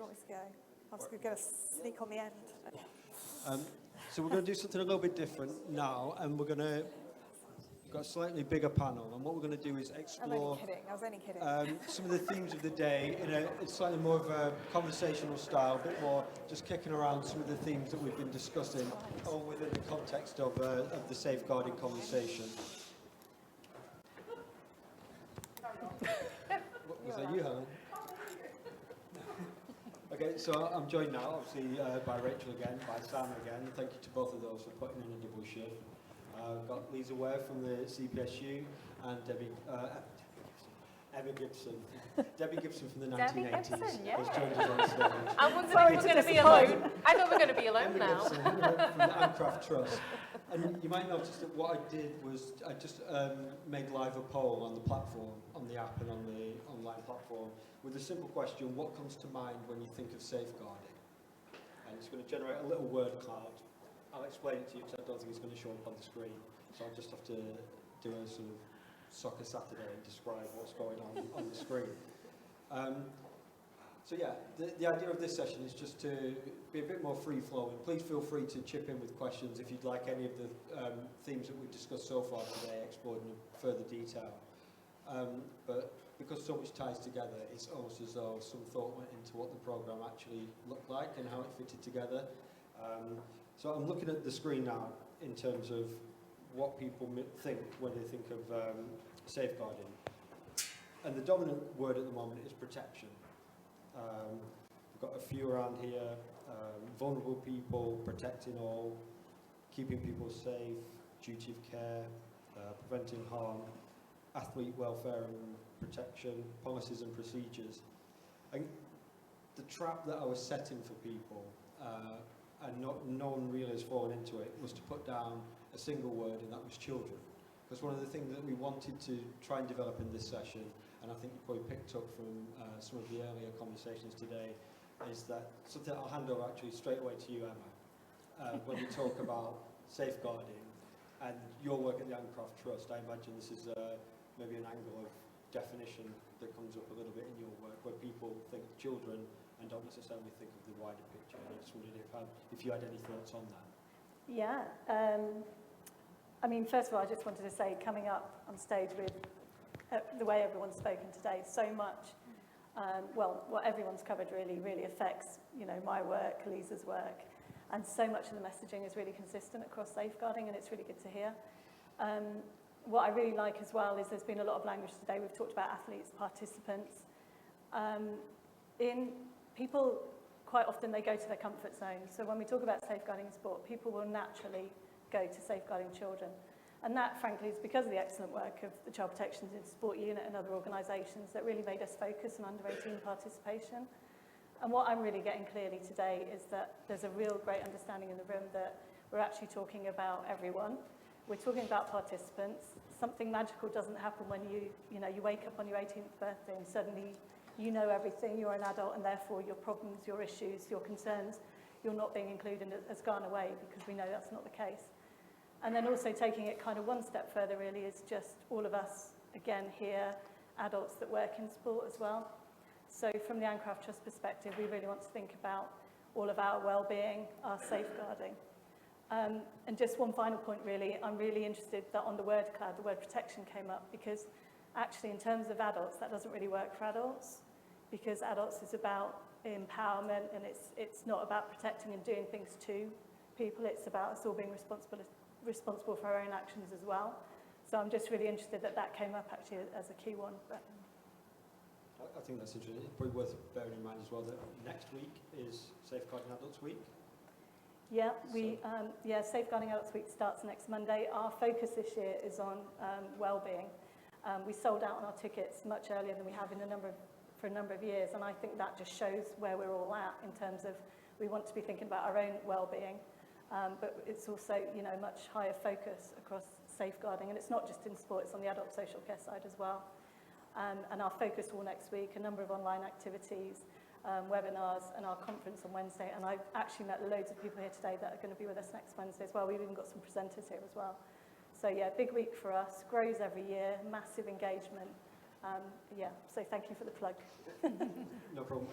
you want me to go? I was going to sneak on the end. So we're going to do something a little bit different now, and we've got a slightly bigger panel, and what we're going to do is explore... I'm only kidding, I was only kidding. Some of the themes of the day in a slightly more of a conversational style, a bit more just kicking around some of the themes that we've been discussing, all within the context of the safeguarding conversation. Was that you, Helen? Okay, so I'm joined now, obviously, by Rachel again, by Sam again. Thank you to both of those for putting in a double shift. I've got Lisa Ware from the CPSU and Debbie Gibson from the 1980s. Gibson, yeah. Has joined us on stage. I wondered if we were going to be alone. I thought we were going to be alone now. Gibson from the Ancraft Trust. And you might notice that what I did was I just made live a poll on the platform, on the app and on the online platform, with a simple question: what comes to mind when you think of safeguarding? And it's going to generate a little word cloud. I'll explain it to you because I don't think it's going to show up on the screen. So I'll just have to do a sort of Soccer Saturday and describe what's going on the screen. So yeah, the idea of this session is just to be a bit more free-flowing. Please feel free to chip in with questions if you'd like any of the themes that we've discussed so far today explored in further detail. But because so much ties together, it's almost as though some thought went into what the programme actually looked like and how it fitted together. So I'm looking at the screen now in terms of what people think when they think of safeguarding. And the dominant word at the moment is protection. We've got a few around here: vulnerable people, protecting all, keeping people safe, duty of care, preventing harm, athlete welfare and protection, policies and procedures. And the trap that I was setting for people, and no one really has fallen into it, was to put down a single word, and that was children. Because one of the things that we wanted to try and develop in this session, and I think you probably picked up from some of the earlier conversations today, is that something I'll hand over actually straight away to you, Emma. When we talk about safeguarding and your work at the Ancraft Trust, I imagine this is maybe an angle of definition that comes up a little bit in your work, where people think of children and don't necessarily think of the wider picture. And I just wondered if you had any thoughts on that. Yeah. I mean, first of all, I just wanted to say, coming up on stage with the way everyone's spoken today, so much, what everyone's covered really affects, my work, Lisa's work, and so much of the messaging is really consistent across safeguarding, and it's really good to hear. What I really like as well is there's been a lot of language today. We've talked about athletes, participants. People, quite often, they go to their comfort zone. So when we talk about safeguarding in sport, people will naturally go to safeguarding children. And that, frankly, is because of the excellent work of the Child Protection in Sport Unit and other organisations that really made us focus on under-18 participation. And what I'm really getting clearly today is that there's a real great understanding in the room that we're actually talking about everyone. We're talking about participants. Something magical doesn't happen when you wake up on your 18th birthday and suddenly you know everything, you're an adult, and therefore your problems, your issues, your concerns, you're not being included as gone away, because we know that's not the case. And then also taking it kind of one step further really is just all of us, again here, adults that work in sport as well. So from the Ancraft Trust perspective, we really want to think about all of our well-being, our safeguarding. And just one final point really, I'm really interested that on the word cloud, the word protection came up, because actually in terms of adults, that doesn't really work for adults, because adults is about empowerment, and it's not about protecting and doing things to people, it's about us all being responsible for our own actions as well. So I'm just really interested that came up actually as a key one. But I think that's interesting. It's probably worth bearing in mind as well that next week is Safeguarding Adults Week. Yeah, Safeguarding Adults Week starts next Monday. Our focus this year is on wellbeing. We sold out on our tickets much earlier than we have for a number of years, and I think that just shows where we're all at in terms of we want to be thinking about our own well-being, but it's also a much higher focus across safeguarding, and it's not just in sport, it's on the adult social care side as well. And our focus all next week, a number of online activities, webinars, and our conference on Wednesday. And I've actually met loads of people here today that are going to be with us next Wednesday as well. We've even got some presenters here as well. So yeah, big week for us, grows every year, massive engagement. Yeah, so thank you for the plug. No problem.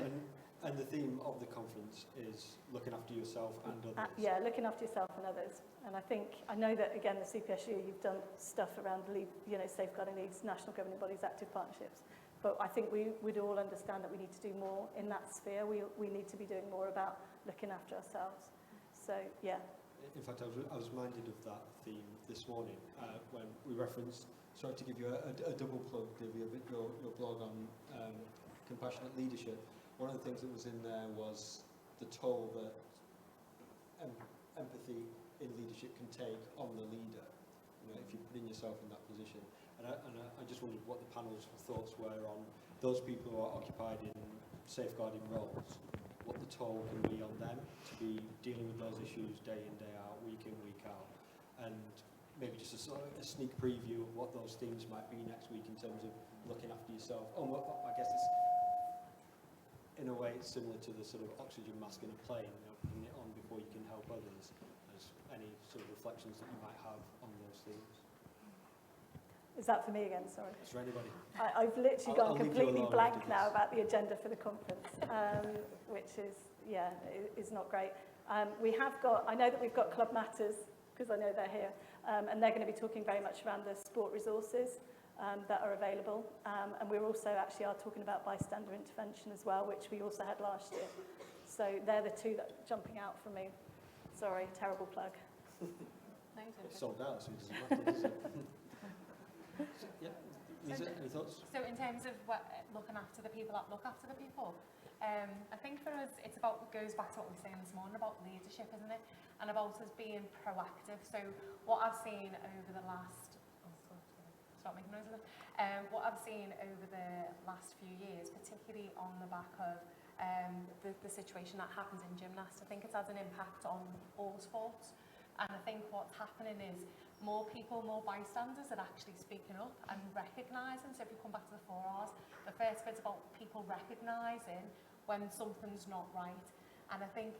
And the theme of the conference is looking after yourself and others. Yeah, looking after yourself and others. And I know that, again, the CPSU, you've done stuff around safeguarding leads, national governing bodies, active partnerships. But I think we would all understand that we need to do more in that sphere. We need to be doing more about looking after ourselves. So, yeah. In fact, I was reminded of that theme this morning when we referenced, sorry to give you a double plug, Divya, but your blog on compassionate leadership. One of the things that was in there was the toll that empathy in leadership can take on the leader, if you're putting yourself in that position. And I just wondered what the panel's thoughts were on those people who are occupied in safeguarding roles, what the toll can be on them to be dealing with those issues day in, day out, week in, week out, and maybe just a sneak preview of what those themes might be next week in terms of looking after yourself. I guess it's, in a way, it's similar to the sort of oxygen mask in a plane, putting it on before you can help others. There's any sort of reflections that you might have on those themes. Is that for me again? Sorry. Is there anybody? I've literally gone completely blank now this. about the agenda for the conference, which is not great. I know that we've got Club Matters, because I know they're here, and they're going to be talking very much around the sport resources that are available. And we're also actually are talking about bystander intervention as well, which we also had last year. So they're the two that are jumping out for me. Sorry, terrible plug. It's sold out, so it doesn't matter, does it? Yeah, Lisa, any thoughts? So in terms of looking after the people that look after the people, I think for us it goes back to what we were saying this morning about leadership, isn't it? And about us being proactive. So what I've seen over the last, stop making noise of it. What I've seen over the last few years, particularly on the back of the situation that happens in gymnasts, I think it has an impact on all sports. And I think what's happening is more people, more bystanders are actually speaking up and recognising. So if you come back to the 4 Rs, the first bit's about people recognising when something's not right. And I think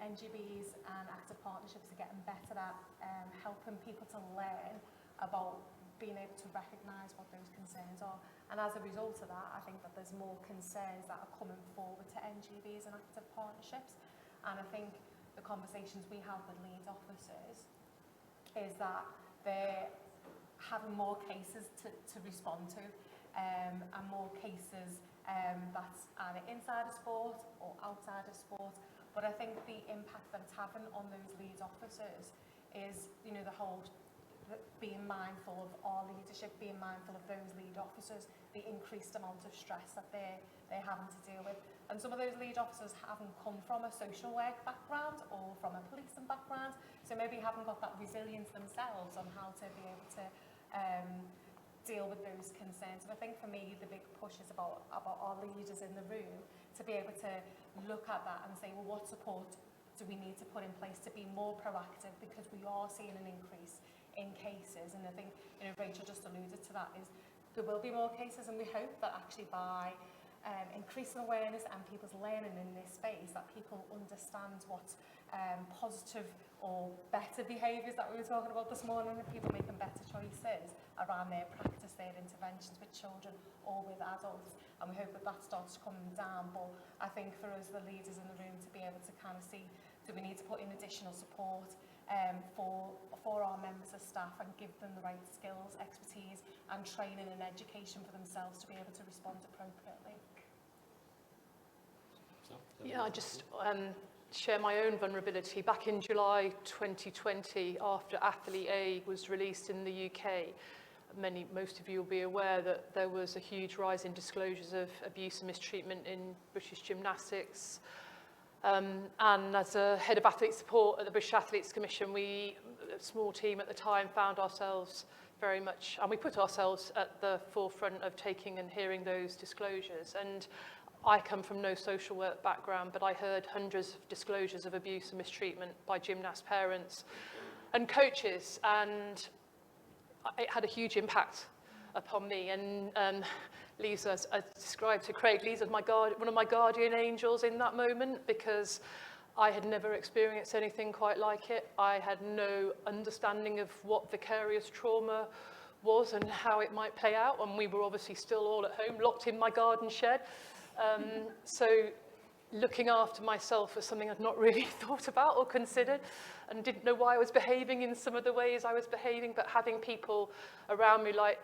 NGBs and active partnerships are getting better at helping people to learn about being able to recognise what those concerns are. And as a result of that, I think that there's more concerns that are coming forward to NGBs and active partnerships. And I think the conversations we have with lead officers is that they're having more cases to respond to, and more cases that's either inside of sport or outside of sport. But I think the impact that it's having on those lead officers is, the whole being mindful of our leadership, being mindful of those lead officers, the increased amount of stress that they're having to deal with. And some of those lead officers haven't come from a social work background or from a policing background, so maybe haven't got that resilience themselves on how to be able to deal with those concerns. And I think for me, the big push is about our leaders in the room to be able to look at that and say, well, what support do we need to put in place to be more proactive, because we are seeing an increase in cases. And I think, Rachel just alluded to that, is there will be more cases, and we hope that actually by increasing awareness and people's learning in this space, that people understand what positive or better behaviours that we were talking about this morning, and people making better choices around their practice, their interventions with children or with adults. And we hope that that starts coming down. But I think for us, the leaders in the room, to be able to kind of see, do we need to put in additional support for our members of staff and give them the right skills, expertise and training and education for themselves to be able to respond appropriately. Yeah, I just share my own vulnerability. Back in July 2020, after Athlete A was released in the UK, most of you will be aware that there was a huge rise in disclosures of abuse and mistreatment in British gymnastics. And as a head of athlete support at the British Athletes Commission, a small team at the time, found ourselves very much, and we put ourselves at the forefront of taking and hearing those disclosures. And I come from no social work background, but I heard hundreds of disclosures of abuse and mistreatment by gymnast parents and coaches, and it had a huge impact upon me. And Lisa, as I described to Craig, Lisa's one of my guardian angels in that moment, because I had never experienced anything quite like it. I had no understanding of what vicarious trauma was and how it might play out. And we were obviously still all at home, locked in my garden shed. So looking after myself was something I'd not really thought about or considered, and didn't know why I was behaving in some of the ways I was behaving. But having people around me like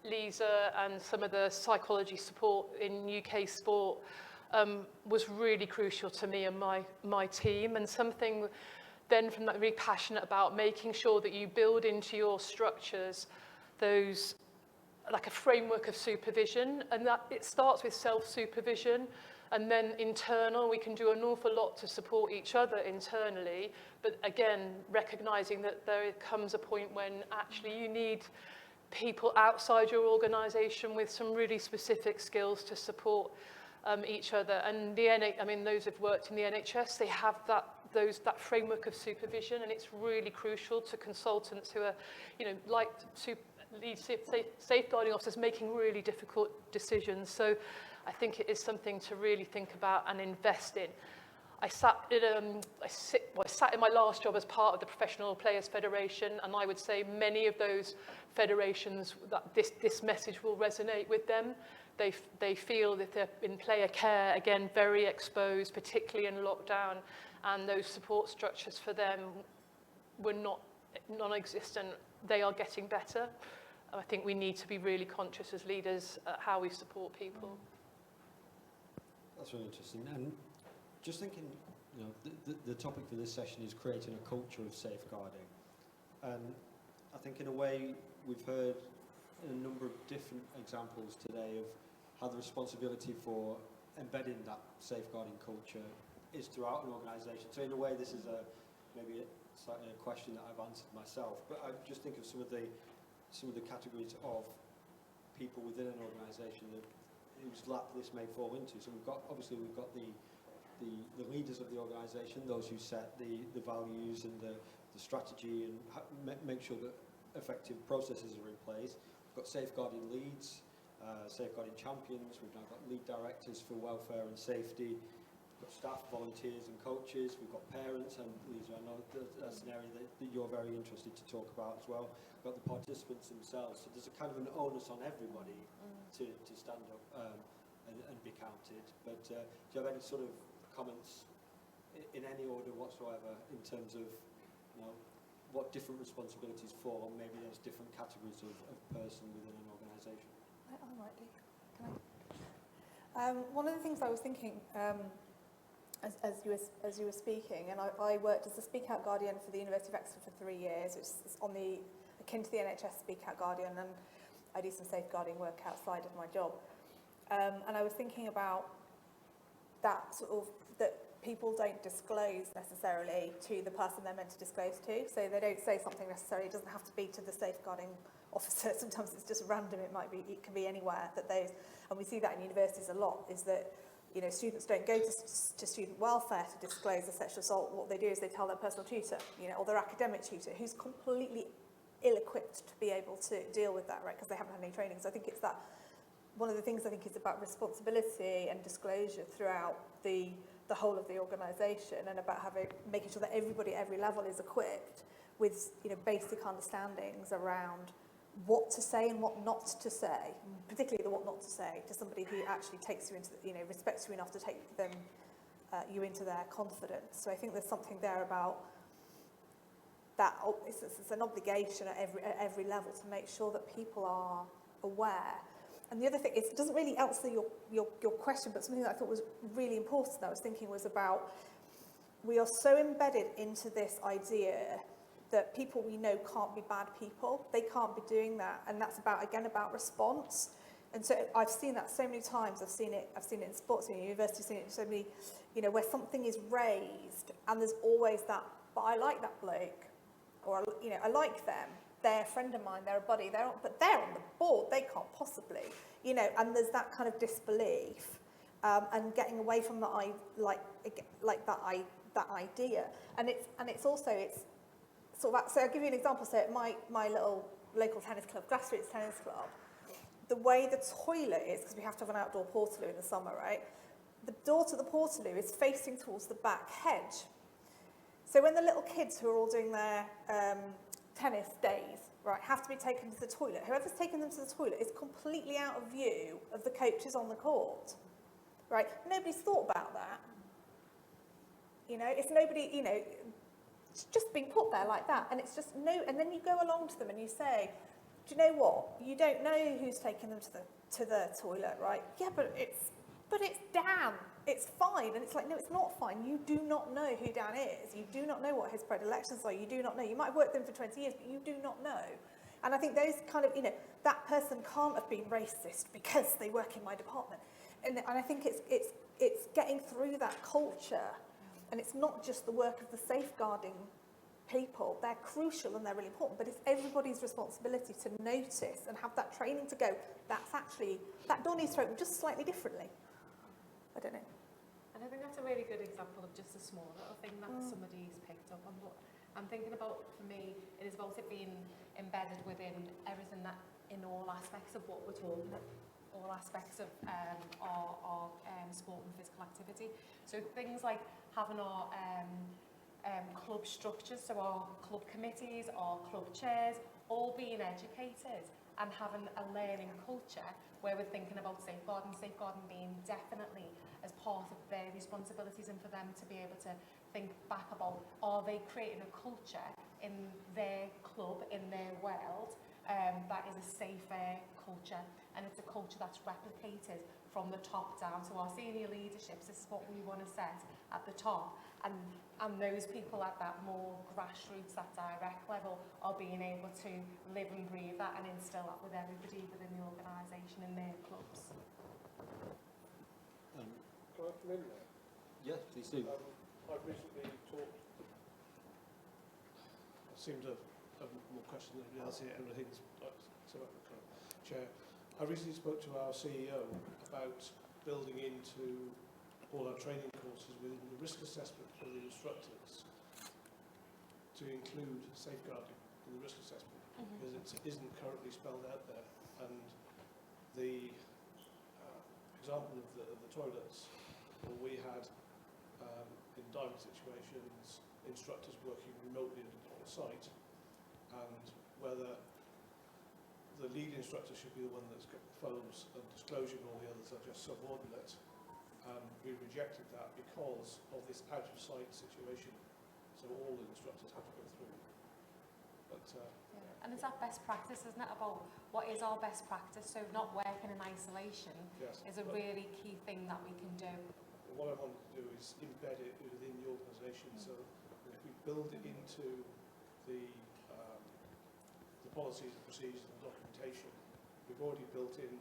Lisa and some of the psychology support in UK sport was really crucial to me and my team, and something then from that really passionate about making sure that you build into your structures those like a framework of supervision, and that it starts with self-supervision, and then internal, we can do an awful lot to support each other internally, but again, recognizing that there comes a point when actually you need people outside your organization with some really specific skills to support each other. And those who've worked in the NHS, they have that framework of supervision, and it's really crucial to consultants who are, like lead safeguarding officers making really difficult decisions. So I think it is something to really think about and invest in. I sat in my last job as part of the Professional Players Federation, and I would say many of those federations, that this message will resonate with them. They feel that they're in player care, again, very exposed, particularly in lockdown, and those support structures for them were non-existent. They are getting better. I think we need to be really conscious as leaders at how we support people. That's really interesting. And just thinking, the topic for this session is creating a culture of safeguarding. And I think in a way we've heard a number of different examples today of how the responsibility for embedding that safeguarding culture is throughout an organisation. So in a way this is maybe slightly a question that I've answered myself, but I just think of some of the categories of people within an organisation whose lap this may fall into. So we've got the leaders of the organisation, those who set the values and the strategy and make sure that effective processes are in place. We've got safeguarding leads, safeguarding champions. We've now got lead directors for welfare and safety. We've got staff, volunteers and coaches. We've got parents, and Lisa, I know that's an area that you're very interested to talk about as well. We've got the participants themselves. So there's a kind of an onus on everybody to stand up and be counted. But do you have any sort of comments in any order whatsoever in terms of what different responsibilities fall on maybe those different categories of person within an organisation? I might do. Can I? One of the things I was thinking as you were speaking, and I worked as a Speak Out Guardian for the University of Exeter for 3 years, which is akin to the NHS Speak Out Guardian, and I do some safeguarding work outside of my job. And I was thinking about that that people don't disclose necessarily to the person they're meant to disclose to. So they don't say something necessarily. It doesn't have to be to the safeguarding officer. Sometimes it's just random. It can be anywhere that those, and we see that in universities a lot, is that students don't go to student welfare to disclose a sexual assault. What they do is they tell their personal tutor, or their academic tutor, who's completely ill-equipped to be able to deal with that, right? Because they haven't had any training. So I think it's that. One of the things I think is about responsibility and disclosure throughout the whole of the organisation, and about making sure that everybody at every level is equipped with basic understandings around what to say and what not to say, particularly the what not to say, to somebody who actually takes you into respects you enough to take you into their confidence. So I think there's something there about that. It's an obligation at every level to make sure that people are aware. And the other thing, it doesn't really answer your question, but something that I thought was really important that I was thinking was about, we are so embedded into this idea that people we know can't be bad people. They can't be doing that. And that's about response. And so I've seen that so many times. I've seen it in sports, in university, I've seen it so many, where something is raised and there's always that, but I like that bloke, or, I like them. They're a friend of mine, they're a buddy, but they're on the board, they can't possibly, and there's that kind of disbelief, and getting away from that, that idea, and it's also sort of. So I'll give you an example. So at my little local tennis club, grassroots tennis club, the way the toilet is, because we have to have an outdoor portaloo in the summer, right? The door to the portaloo is facing towards the back hedge. So when the little kids who are all doing their tennis days right, have to be taken to the toilet, whoever's taken them to the toilet is completely out of view of the coaches on the court, right? Nobody's thought about that. You know, it's nobody, you know, it's just been put there like that, and it's just no, and then you go along to them and you say, do you know what? You don't know who's taken them to the toilet, right? Yeah, but it's Dan. It's fine. And it's like, no, it's not fine. You do not know who Dan is. You do not know what his predilections are. You do not know. You might have worked with him for 20 years, but you do not know. And I think those kind of, you know, that person can't have been racist because they work in my department. And I think it's getting through that culture. And it's not just the work of the safeguarding people. They're crucial and they're really important, but it's everybody's responsibility to notice and have that training to go, that's actually, that door needs to open just slightly differently. I don't know. And I think that's a really good example of just a small little thing that somebody's picked up on. But I'm thinking about, for me, it is about it being embedded within everything that, in all aspects of what we're talking about, all aspects of our sport and physical activity. So things like having our club structures, so our club committees, our club chairs, all being educated and having a learning culture where we're thinking about safeguarding being definitely as part of their responsibilities, and for them to be able to think back about, are they creating a culture in their club, in their world, that is a safer culture, and it's a culture that's replicated from the top down. So our senior leaderships, this is what we want to set at the top, and those people at that more grassroots, that direct level, are being able to live and breathe that and instill that with everybody within the organisation and their clubs. Can I come in there? Yeah, please do. I've recently talked, I seem to have more questions than anybody else here, everything's so Chair. I recently spoke to our CEO about building into all our training courses within the risk assessment for the instructors to include safeguarding in the risk assessment, because it isn't currently spelled out there. And the example of the toilets, well, we had in diving situations instructors working remotely on site, and whether the lead instructor should be the one that's got the phones and disclosure, and all the others are just subordinate. We rejected that because of this out of sight situation, so all the instructors have to go through. But and it's that best practice, isn't it, about what is our best practice? So not working in isolation is a really key thing that we can do. What I want to do is embed it within the organisation, so that if we build it into the policies and procedures and documentation, we've already built in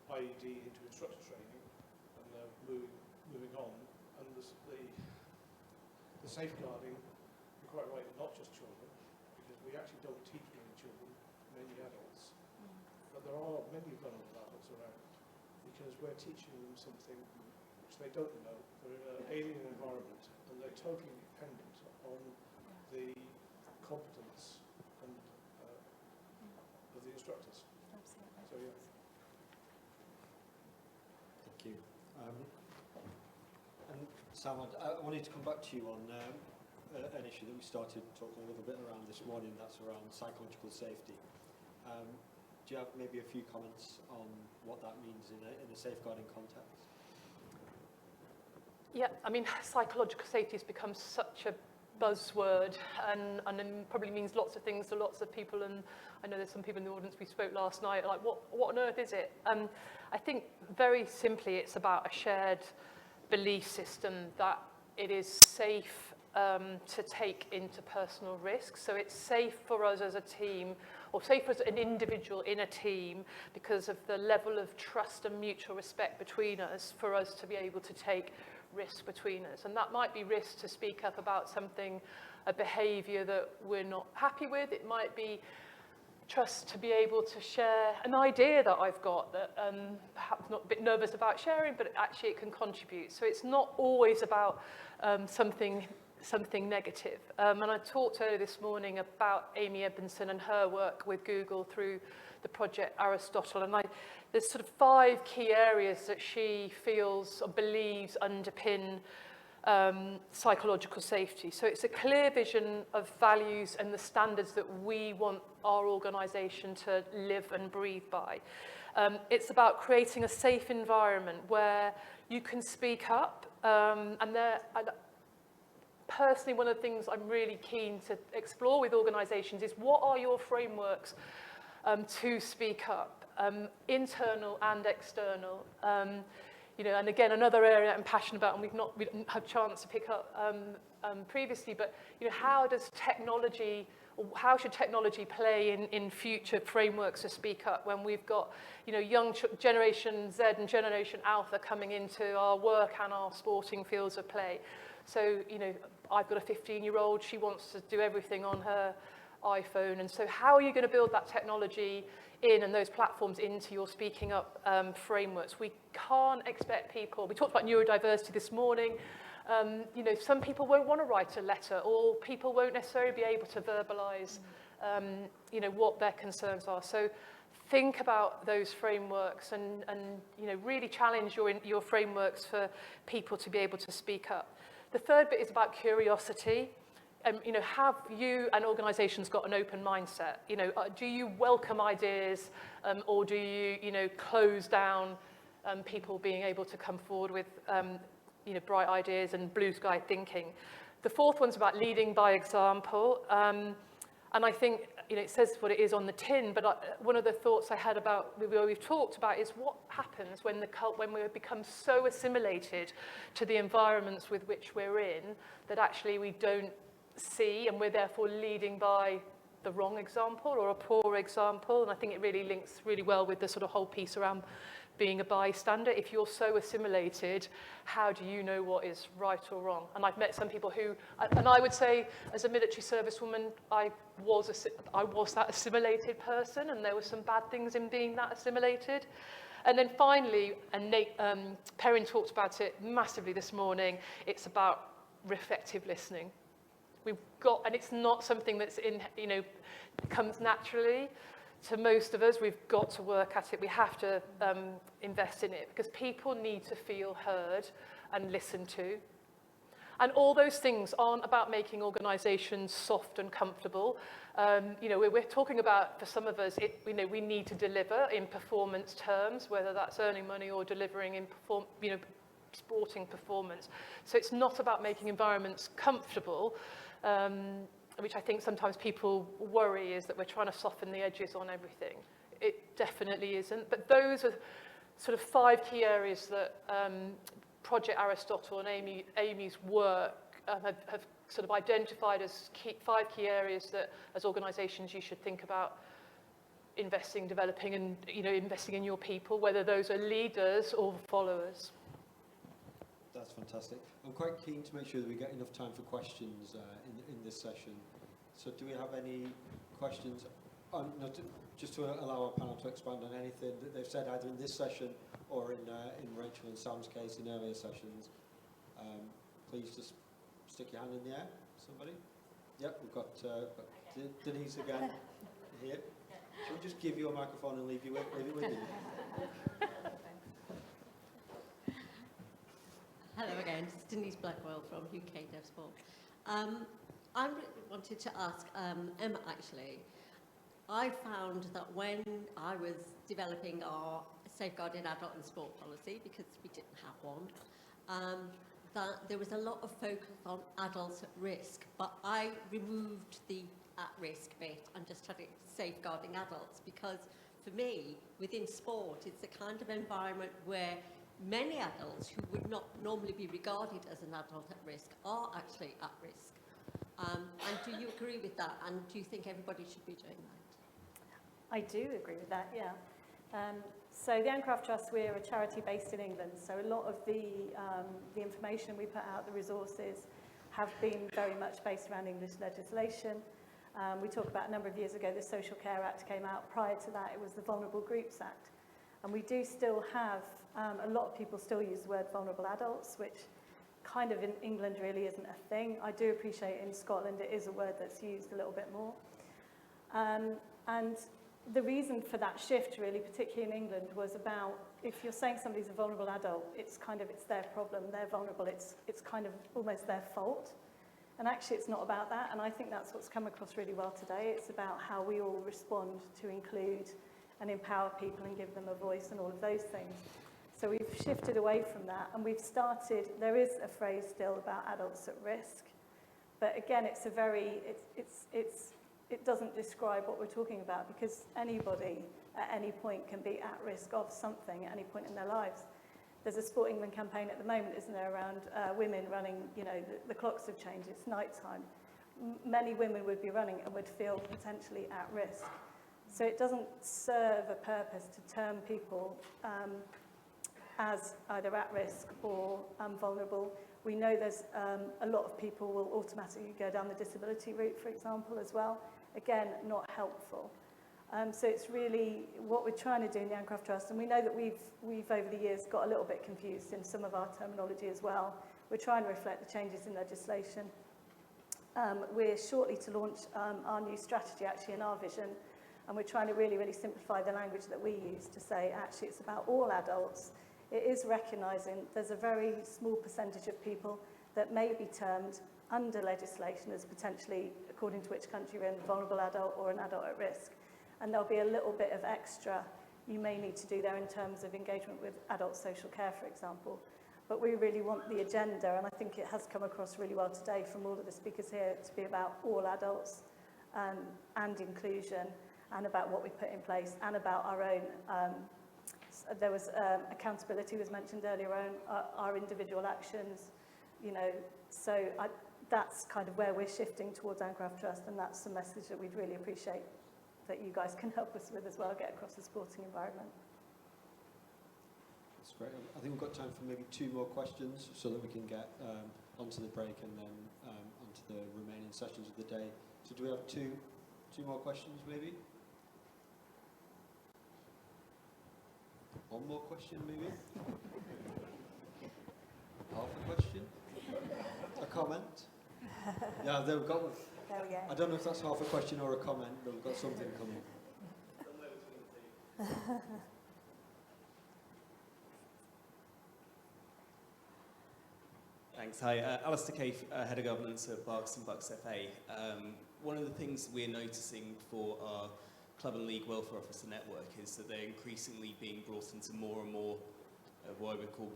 IED into instructor training, and moving on, and the safeguarding, you're quite right, not just children, because we actually don't teach many children, many adults, but there are many vulnerable adults around, because we're teaching them something which they don't know. They're in an alien environment, and they're totally dependent on the competence and of the instructors. Absolutely. So yeah. Thank you. And Sam, I wanted to come back to you on an issue that we started talking a little bit around this morning, that's around psychological safety. Do you have maybe a few comments on what that means in a safeguarding context? Yeah, I mean, psychological safety has become such a buzzword, and it probably means lots of things to lots of people, and I know there's some people in the audience, we spoke last night, like, what on earth is it? I think very simply it's about a shared belief system that it is safe to take interpersonal risks. So it's safe for us as a team, or safe as an individual in a team, because of the level of trust and mutual respect between us, for us to be able to take risks between us. And that might be risk to speak up about something, a behaviour that we're not happy with. It might be trust to be able to share an idea that I've got that perhaps not a bit nervous about sharing, but actually it can contribute. So it's not always about something negative. And I talked earlier this morning about Amy Edmondson and her work with Google through the project Aristotle, and there's sort of 5 key areas that she feels or believes underpin psychological safety. So it's a clear vision of values and the standards that we want our organisation to live and breathe by. It's about creating a safe environment where you can speak up. Personally, one of the things I'm really keen to explore with organisations is what are your frameworks to speak up, internal and external. You know, and again, another area I'm passionate about, and we didn't have a chance to pick up previously, but you know, how should technology play in future frameworks to speak up when we've got, you know, young Generation Z and Generation Alpha coming into our work and our sporting fields of play. So, you know, I've got a 15-year-old, she wants to do everything on her iPhone, and so how are you going to build that technology in and those platforms into your speaking up frameworks? We can't expect people, we talked about neurodiversity this morning, you know, some people won't want to write a letter, or people won't necessarily be able to verbalise, you know, what their concerns are. So think about those frameworks and you know, really challenge your frameworks for people to be able to speak up. The third bit is about curiosity. You know, have you and organisations got an open mindset? You know, do you welcome ideas, or do you, you know, close down people being able to come forward with, you know, bright ideas and blue sky thinking? The fourth one's about leading by example. And I think, you know, it says what it is on the tin, but one of the thoughts I had about, we've talked about, is what happens when we become so assimilated to the environments with which we're in that actually we don't see, and we're therefore leading by the wrong example or a poor example. And I think it really links really well with the sort of whole piece around being a bystander. If you're so assimilated, how do you know what is right or wrong? And I've met some people who, and I would say as a military servicewoman, I was that assimilated person, and there were some bad things in being that assimilated. And then finally, and Nate, Perrin talked about it massively this morning, it's about reflective listening. We've got, and it's not something that's you know, comes naturally to most of us. We've got to work at it. We have to invest in it, because people need to feel heard and listened to. And all those things aren't about making organisations soft and comfortable. You know, we're talking about, for some of us, you know, we need to deliver in performance terms, whether that's earning money or delivering in you know, sporting performance. So it's not about making environments comfortable, which I think sometimes people worry is that we're trying to soften the edges on everything. It definitely isn't. But those are sort of 5 key areas that Project Aristotle and Amy's work have sort of identified as 5 key areas that as organisations you should think about investing, developing, and, you know, investing in your people, whether those are leaders or followers. That's fantastic. I'm quite keen to make sure that we get enough time for questions in this session. So do we have any questions? Just to allow our panel to expand on anything that they've said either in this session or in Rachel and Sam's case in earlier sessions. Please just stick your hand in the air, somebody. Yep, we've got Denise again here. Shall we just give you a microphone and leave it with you? Hello again, it's Denise Blackwell from UK Deaf Sport. I wanted to ask Emma, actually. I found that when I was developing our safeguarding adult and sport policy, because we didn't have one, that there was a lot of focus on adults at risk, but I removed the at-risk bit and just had it safeguarding adults, because for me, within sport, it's the kind of environment where many adults who would not normally be regarded as an adult at risk are actually at risk. And do you agree with that? And do you think everybody should be doing that? I do agree with that, yeah. So the Ancraft Trust, we're a charity based in England, so a lot of the information we put out, the resources, have been very much based around English legislation. We talked about a number of years ago, the Social Care Act came out. Prior to that, it was the Vulnerable Groups Act. And we do still have, a lot of people still use the word vulnerable adults, which kind of in England really isn't a thing. I do appreciate in Scotland it is a word that's used a little bit more. And the reason for that shift really, particularly in England, was about if you're saying somebody's a vulnerable adult, it's their problem, they're vulnerable, it's kind of almost their fault. And actually it's not about that, and I think that's what's come across really well today. It's about how we all respond to include and empower people and give them a voice and all of those things. So we've shifted away from that, and we've started, there is a phrase still about adults at risk, but again, it's a very, it doesn't describe what we're talking about, because anybody at any point can be at risk of something at any point in their lives. There's a Sport England campaign at the moment, isn't there, around women running, you know, the clocks have changed, it's night time. Many women would be running and would feel potentially at risk. So it doesn't serve a purpose to term people as either at risk or vulnerable. We know there's a lot of people will automatically go down the disability route, for example, as well. Again, not helpful. So it's really what we're trying to do in the Ancroft Trust, and we know that we've over the years got a little bit confused in some of our terminology as well. We're trying to reflect the changes in legislation. We're shortly to launch our new strategy actually in our vision, and we're trying to really, really simplify the language that we use to say actually it's about all adults. It is recognising there's a very small percentage of people that may be termed under legislation as potentially, according to which country you're in, a vulnerable adult or an adult at risk. And there'll be a little bit of extra you may need to do there in terms of engagement with adult social care, for example. But we really want the agenda, and I think it has come across really well today from all of the speakers here, to be about all adults and inclusion, and about what we put in place, and about our own, there was accountability was mentioned earlier on, our individual actions, you know, so that's kind of where we're shifting towards Ancroft Trust, and that's the message that we'd really appreciate that you guys can help us with as well, get across the sporting environment. That's great. I think we've got time for maybe 2 more questions so that we can get onto the break and then onto the remaining sessions of the day. So do we have two more questions maybe? 1 more question maybe? Half a question? A comment? Yeah, there we've got one. There we go. I don't know if that's half a question or a comment, but we've got something coming. Thanks. Hi, Alistair Cave, Head of Governance at Berks and Bucks FA. One of the things we're noticing for our Club and League Welfare Officer network is that they're increasingly being brought into more and more of what I would call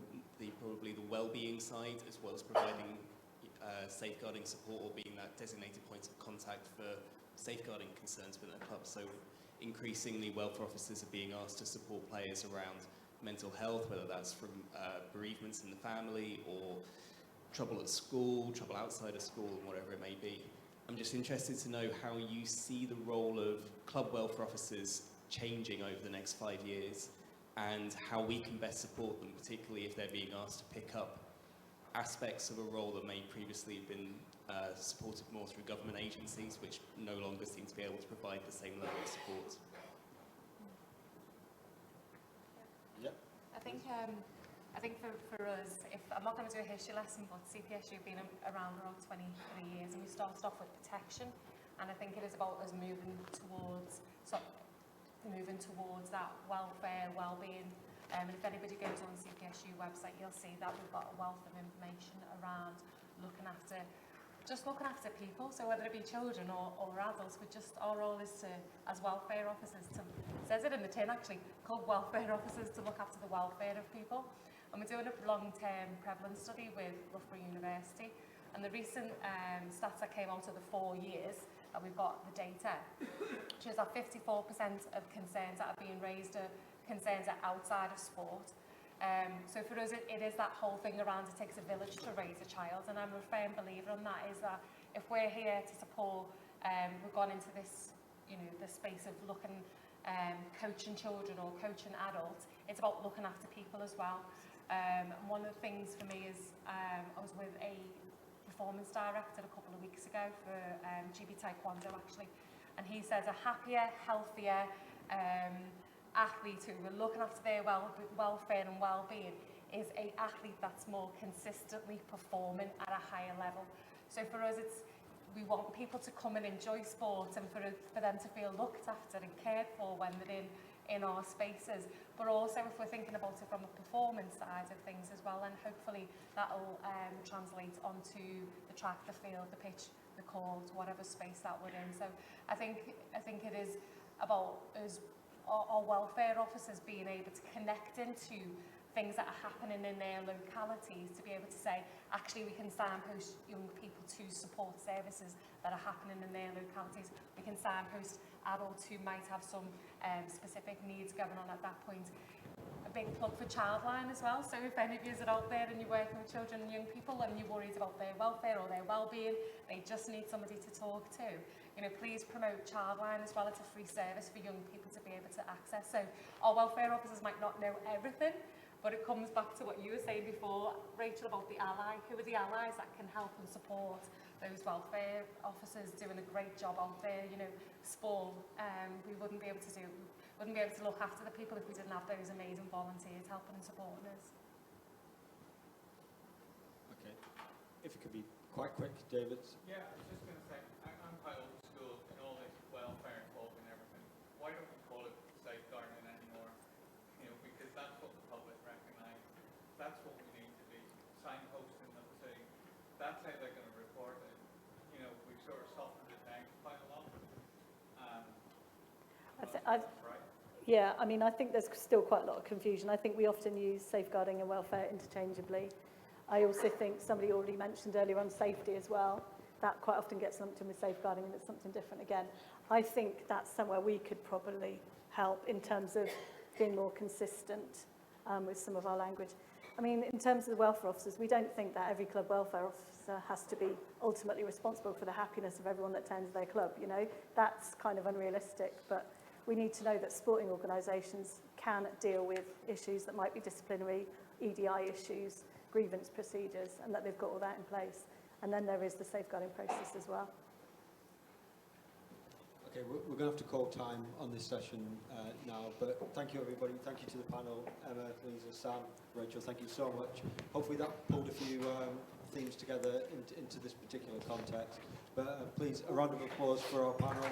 probably the wellbeing side, as well as providing safeguarding support or being that designated point of contact for safeguarding concerns within a club. So increasingly welfare officers are being asked to support players around mental health, whether that's from bereavements in the family or trouble at school, trouble outside of school, and whatever it may be. I'm just interested to know how you see the role of club welfare officers changing over the next 5 years, and how we can best support them, particularly if they're being asked to pick up aspects of a role that may previously have been supported more through government agencies, which no longer seem to be able to provide the same level of support. Yep. I think for us, if I'm not going to do a history lesson, but CPSU have been around 23 years, and we started off with protection, and I think it is about us moving towards that welfare, well-being. And if anybody goes on the CPSU website, you'll see that we've got a wealth of information around looking after people. So whether it be children or adults, our role is to, as welfare officers, it says it in the tin actually, called welfare officers, to look after the welfare of people. And we're doing a long-term prevalence study with Loughborough University. And the recent stats that came out of the 4 years, and we've got the data, shows that 54% of concerns that are being raised are concerns are outside of sport. So for us, it is that whole thing around it takes a village to raise a child, and I'm a firm believer in that, is that if we're here to support, we've gone into this, the space of looking, coaching children or coaching adults, it's about looking after people as well. And one of the things for me is, I was with a performance director a couple of weeks ago for GB Taekwondo actually, and he says a happier, healthier, athlete who are looking after their welfare and well-being is an athlete that's more consistently performing at a higher level. So for us, we want people to come and enjoy sport, and for them to feel looked after and cared for when they're in our spaces, but also if we're thinking about it from a performance side of things as well, and hopefully that'll translate onto the track, the field, the pitch, the court, whatever space that we're in. So I think it is about us, our welfare officers being able to connect into things that are happening in their localities, to be able to say, actually we can signpost young people to support services that are happening in their localities. We can signpost adults who might have some specific needs going on at that point. A big plug for Childline as well. So if any of you are out there and you're working with children and young people and you're worried about their welfare or their well-being, they just need somebody to talk to. You know, please promote Childline as well. It's a free service for young people to be able to access. So our welfare officers might not know everything, but it comes back to what you were saying before, Rachel, about the ally. Who are the allies that can help and support those welfare officers doing a great job out there? You know, sport, we wouldn't be able to look after the people if we didn't have those amazing volunteers helping and supporting us. Okay. If it could be quite quick, David. Yeah, I was just going to say, I'm quite old school in all this welfare involved and everything. Why don't we call it safeguarding anymore? You know, because that's what the public recognise. That's what we need to be signposting them to. That's how they're going to report it. You know, we've sort of softened it down quite a lot. Yeah, I mean, I think there's still quite a lot of confusion. I think we often use safeguarding and welfare interchangeably. I also think somebody already mentioned earlier on safety as well. That quite often gets lumped in with safeguarding and it's something different again. I think that's somewhere we could probably help in terms of being more consistent with some of our language. I mean, in terms of the welfare officers, we don't think that every club welfare officer has to be ultimately responsible for the happiness of everyone that attends their club, you know. That's kind of unrealistic, but we need to know that sporting organisations can deal with issues that might be disciplinary, EDI issues, grievance procedures, and that they've got all that in place. And then there is the safeguarding process as well. Okay, we're going to have to call time on this session now, but thank you everybody, thank you to the panel, Emma, Lisa, Sam, Rachel, thank you so much. Hopefully that pulled a few themes together into this particular context, but please, a round of applause for our panel.